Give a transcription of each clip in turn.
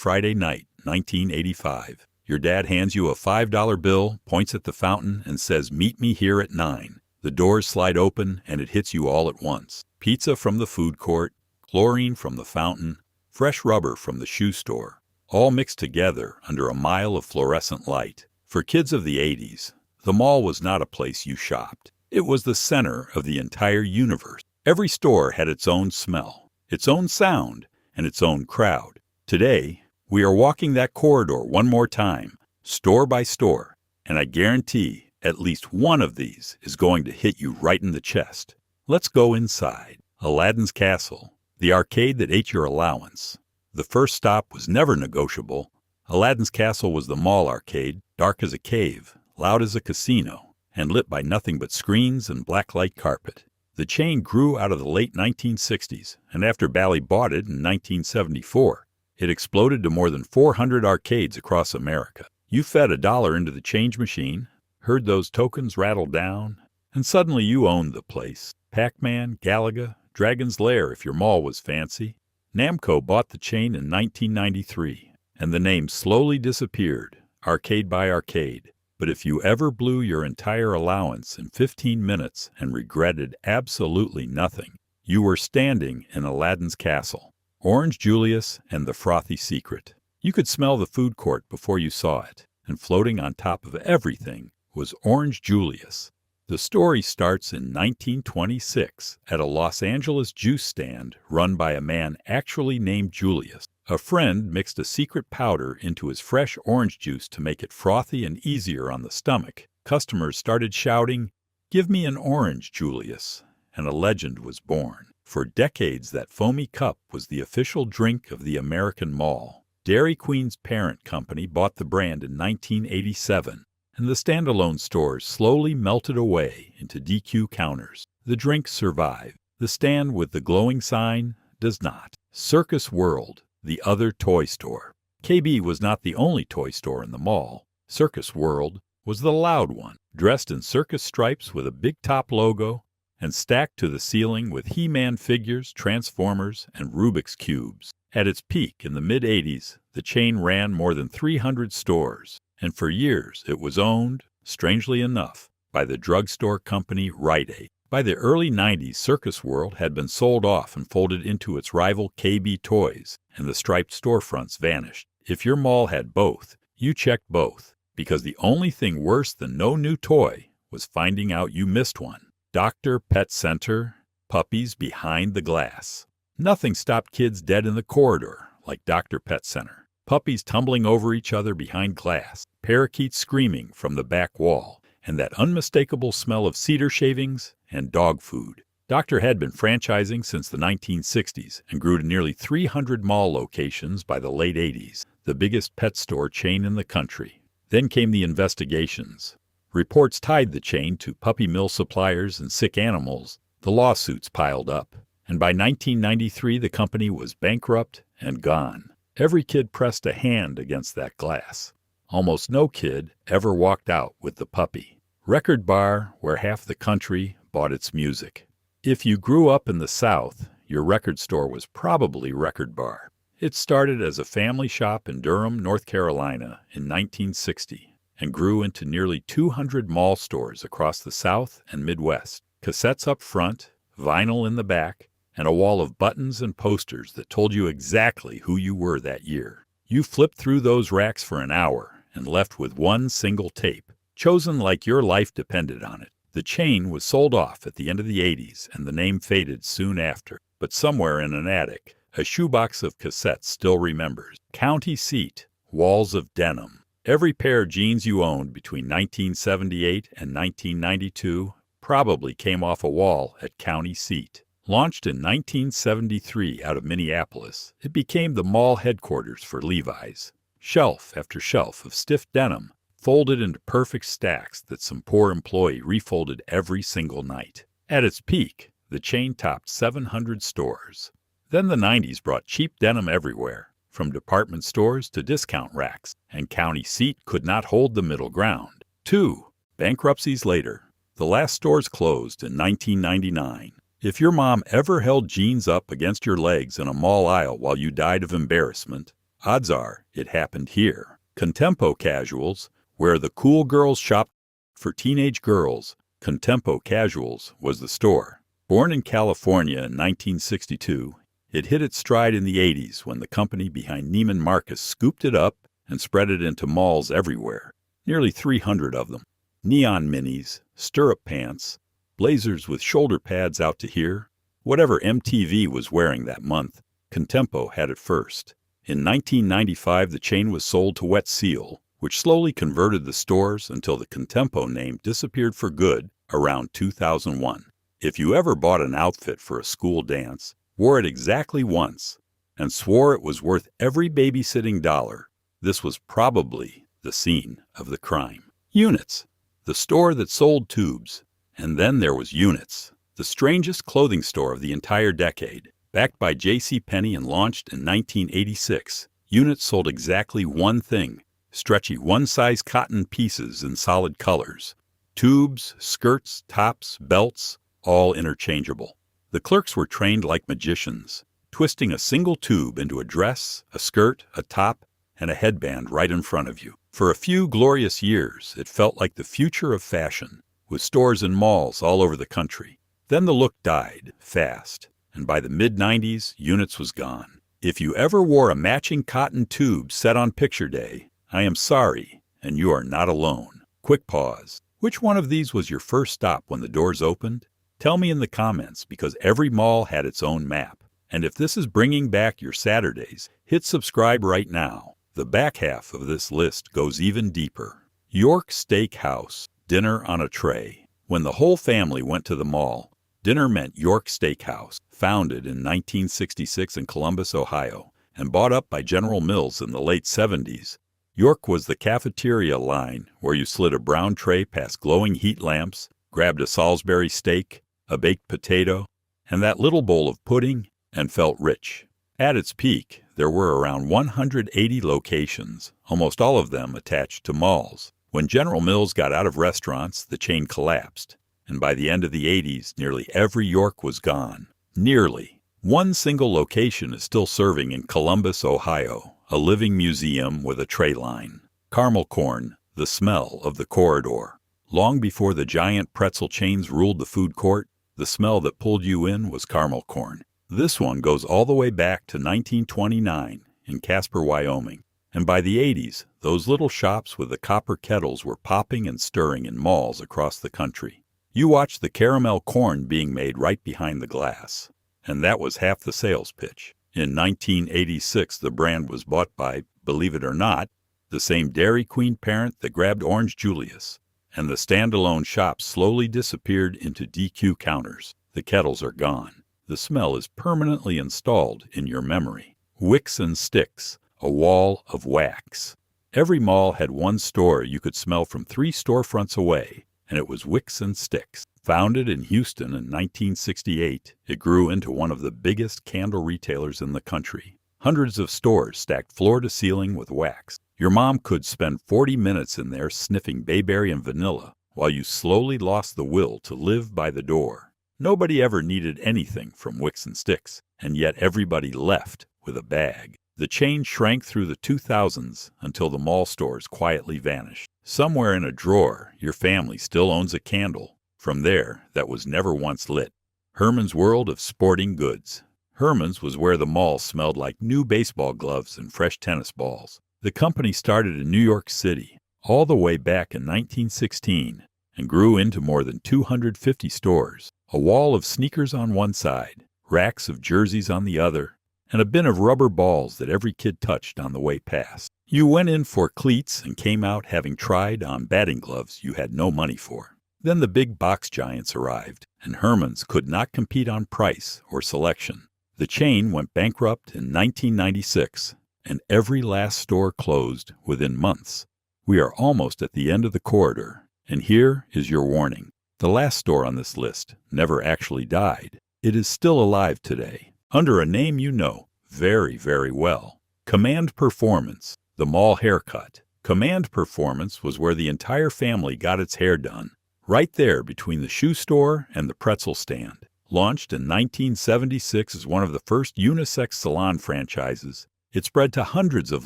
Friday night, 1985. Your dad hands you a $5 bill, points at the fountain, and says, "Meet me here at 9." The doors slide open, and it hits you all at once. Pizza from the food court, chlorine from the fountain, fresh rubber from the shoe store, all mixed together under a mile of fluorescent light. For kids of the 80s, the mall was not a place you shopped. It was the center of the entire universe. Every store had its own smell, its own sound, and its own crowd. Today, we are walking that corridor one more time, store by store, and I guarantee at least one of these is going to hit you right in the chest. Let's go inside. Aladdin's Castle, the arcade that ate your allowance. The first stop was never negotiable. Aladdin's Castle was the mall arcade, dark as a cave, loud as a casino, and lit by nothing but screens and blacklight carpet. The chain grew out of the late 1960s, and after Bally bought it in 1974, it exploded to more than 400 arcades across America. You fed $1 into the change machine, heard those tokens rattle down, and suddenly you owned the place. Pac-Man, Galaga, Dragon's Lair if your mall was fancy. Namco bought the chain in 1993, and the name slowly disappeared, arcade by arcade. But if you ever blew your entire allowance in 15 minutes and regretted absolutely nothing, you were standing in Aladdin's Castle. Orange Julius and the Frothy Secret. You could smell the food court before you saw it, and floating on top of everything was Orange Julius. The story starts in 1926 at a Los Angeles juice stand run by a man actually named Julius. A friend mixed a secret powder into his fresh orange juice to make it frothy and easier on the stomach. Customers started shouting, "Give me an orange, Julius," and a legend was born. For decades, that foamy cup was the official drink of the American mall. Dairy Queen's parent company bought the brand in 1987, and the standalone stores slowly melted away into DQ counters. The drink survived. The stand with the glowing sign does not. Circus World, the other toy store. KB was not the only toy store in the mall. Circus World was the loud one, dressed in circus stripes with a big top logo, and stacked to the ceiling with He-Man figures, Transformers, and Rubik's Cubes. At its peak in the mid-'80s, the chain ran more than 300 stores, and for years it was owned, strangely enough, by the drugstore company Rite Aid. By the early 90s, Circus World had been sold off and folded into its rival KB Toys, and the striped storefronts vanished. If your mall had both, you checked both, because the only thing worse than no new toy was finding out you missed one. Dr. Pet Center, puppies behind the glass. Nothing stopped kids dead in the corridor like Dr. Pet Center. Puppies tumbling over each other behind glass, parakeets screaming from the back wall, and that unmistakable smell of cedar shavings and dog food. Dr. had been franchising since the 1960s and grew to nearly 300 mall locations by the late 80s, the biggest pet store chain in the country. Then came the investigations. Reports tied the chain to puppy mill suppliers and sick animals. The lawsuits piled up, and by 1993 the company was bankrupt and gone. Every kid pressed a hand against that glass. Almost no kid ever walked out with the puppy. Record bar where half the country bought its music. If you grew up in the South, your record store was probably Record Bar. It started as a family shop in Durham, North Carolina in 1960. And grew into nearly 200 mall stores across the South and Midwest. Cassettes up front, vinyl in the back, and a wall of buttons and posters that told you exactly who you were that year. You flipped through those racks for an hour and left with one single tape, chosen like your life depended on it. The chain was sold off at the end of the 80s, and the name faded soon after. But somewhere in an attic, a shoebox of cassettes still remembers. County Seat, Walls of Denim. Every pair of jeans you owned between 1978 and 1992 probably came off a wall at County Seat. Launched in 1973 out of Minneapolis, it became the mall headquarters for Levi's. Shelf after shelf of stiff denim, folded into perfect stacks that some poor employee refolded every single night. At its peak, the chain topped 700 stores. Then the 90s brought cheap denim everywhere, from department stores to discount racks, and County Seat could not hold the middle ground. 2 bankruptcies later, the last stores closed in 1999. If your mom ever held jeans up against your legs in a mall aisle while you died of embarrassment, Odds are it happened here. Contempo Casuals, where the cool girls shop. For teenage girls, Contempo Casuals was the store. Born in California in 1962, it hit its stride in the 80s when the company behind Neiman Marcus scooped it up and spread it into malls everywhere, nearly 300 of them. Neon minis, stirrup pants, blazers with shoulder pads out to here. Whatever MTV was wearing that month, Contempo had it first. In 1995, the chain was sold to Wet Seal, which slowly converted the stores until the Contempo name disappeared for good around 2001. If you ever bought an outfit for a school dance, wore it exactly once, and swore it was worth every babysitting dollar, this was probably the scene of the crime. Units, the store that sold tubes. And then there was Units, the strangest clothing store of the entire decade. Backed by JCPenney and launched in 1986, Units sold exactly one thing: stretchy one-size cotton pieces in solid colors. Tubes, skirts, tops, belts, all interchangeable. The clerks were trained like magicians, twisting a single tube into a dress, a skirt, a top, and a headband right in front of you. For a few glorious years, it felt like the future of fashion, with stores and malls all over the country. Then the look died, fast, and by the mid-90s, Units was gone. If you ever wore a matching cotton tube set on picture day, I am sorry, and you are not alone. Quick pause. Which one of these was your first stop when the doors opened? Tell me in the comments, because every mall had its own map. And if this is bringing back your Saturdays, hit subscribe right now. The back half of this list goes even deeper. York Steakhouse, dinner on a tray. When the whole family went to the mall, dinner meant York Steakhouse, founded in 1966 in Columbus, Ohio, and bought up by General Mills in the late 70s. York was the cafeteria line where you slid a brown tray past glowing heat lamps, grabbed a Salisbury steak, a baked potato, and that little bowl of pudding, and felt rich. At its peak, there were around 180 locations, almost all of them attached to malls. When General Mills got out of restaurants, the chain collapsed, and by the end of the 80s, nearly every York was gone. Nearly. One single location is still serving in Columbus, Ohio, a living museum with a tray line. Caramel corn, the smell of the corridor. Long before the giant pretzel chains ruled the food court, the smell that pulled you in was caramel corn. This one goes all the way back to 1929 in Casper, Wyoming. And by the 80s, those little shops with the copper kettles were popping and stirring in malls across the country. You watched the caramel corn being made right behind the glass. And that was half the sales pitch. In 1986, the brand was bought by, believe it or not, the same Dairy Queen parent that grabbed Orange Julius. And the standalone shops slowly disappeared into DQ counters. The kettles are gone. The smell is permanently installed in your memory. Wicks N Sticks, a wall of wax. Every mall had one store you could smell from 3 storefronts away, and it was Wicks N Sticks. Founded in Houston in 1968, it grew into one of the biggest candle retailers in the country. Hundreds of stores stacked floor to ceiling with wax. Your mom could spend 40 minutes in there sniffing bayberry and vanilla while you slowly lost the will to live by the door. Nobody ever needed anything from Wicks N Sticks, and yet everybody left with a bag. The chain shrank through the 2000s until the mall stores quietly vanished. Somewhere in a drawer, your family still owns a candle from there that was never once lit. Herman's world of sporting goods. Herman's was where the mall smelled like new baseball gloves and fresh tennis balls. The company started in New York City all the way back in 1916 and grew into more than 250 stores. A wall of sneakers on one side, racks of jerseys on the other, and a bin of rubber balls that every kid touched on the way past. You went in for cleats and came out having tried on batting gloves you had no money for. Then the big box giants arrived, and Herman's could not compete on price or selection. The chain went bankrupt in 1996, and every last store closed within months. We are almost at the end of the corridor, and here is your warning. The last store on this list never actually died. It is still alive today, under a name you know very, very well. Command Performance, the mall haircut. Command Performance was where the entire family got its hair done, right there between the shoe store and the pretzel stand. Launched in 1976 as one of the first unisex salon franchises, It spread to hundreds of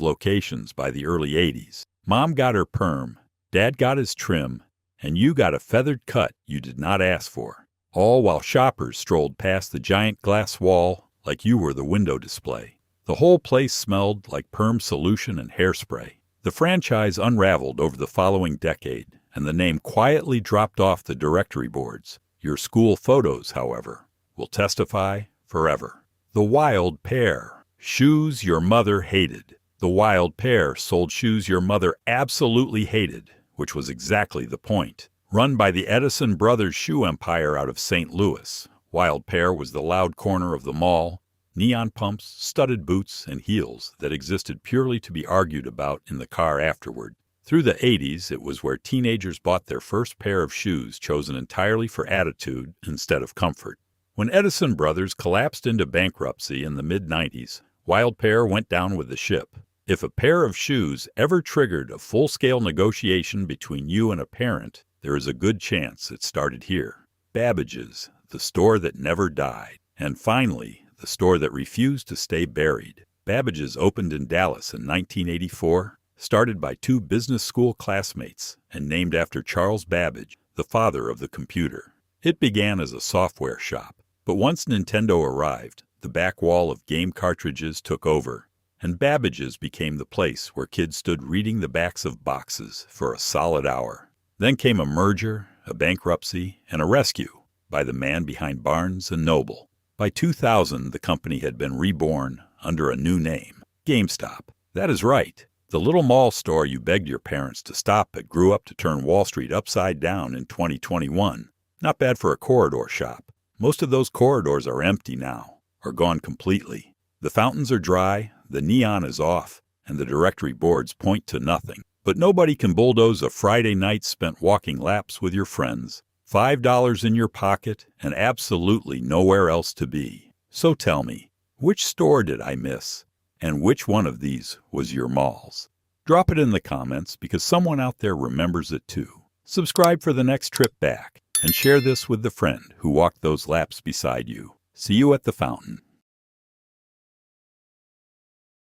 locations by the early 80s. Mom got her perm, Dad got his trim, and you got a feathered cut you did not ask for, all while shoppers strolled past the giant glass wall like you were the window display. The whole place smelled like perm solution and hairspray. The franchise unraveled over the following decade, and the name quietly dropped off the directory boards. Your school photos, however, will testify forever. The Wild Pair. Shoes your mother hated. The Wild Pair sold shoes your mother absolutely hated, which was exactly the point. Run by the Edison Brothers shoe empire out of St. Louis, Wild Pair was the loud corner of the mall. Neon pumps, studded boots, and heels that existed purely to be argued about in the car afterward. Through the 80s, it was where teenagers bought their first pair of shoes chosen entirely for attitude instead of comfort. When Edison Brothers collapsed into bankruptcy in the mid-90s, Wild Pair went down with the ship. If a pair of shoes ever triggered a full-scale negotiation between you and a parent, there is a good chance it started here. Babbage's, the store that never died. And finally, the store that refused to stay buried. Babbage's opened in Dallas in 1984, started by two business school classmates, and named after Charles Babbage, the father of the computer. It began as a software shop, but once Nintendo arrived, the back wall of game cartridges took over, and Babbage's became the place where kids stood reading the backs of boxes for a solid hour. Then came a merger, a bankruptcy, and a rescue by the man behind Barnes & Noble. By 2000, the company had been reborn under a new name, GameStop. That is right. The little mall store you begged your parents to stop at grew up to turn Wall Street upside down in 2021. Not bad for a corridor shop. Most of those corridors are empty now, or gone completely. The fountains are dry, the neon is off, and the directory boards point to nothing. But nobody can bulldoze a Friday night spent walking laps with your friends. $5 in your pocket, and absolutely nowhere else to be. So tell me, which store did I miss? And which one of these was your mall's? Drop it in the comments because someone out there remembers it too. Subscribe for the next trip back, and share this with the friend who walked those laps beside you. See you at the fountain.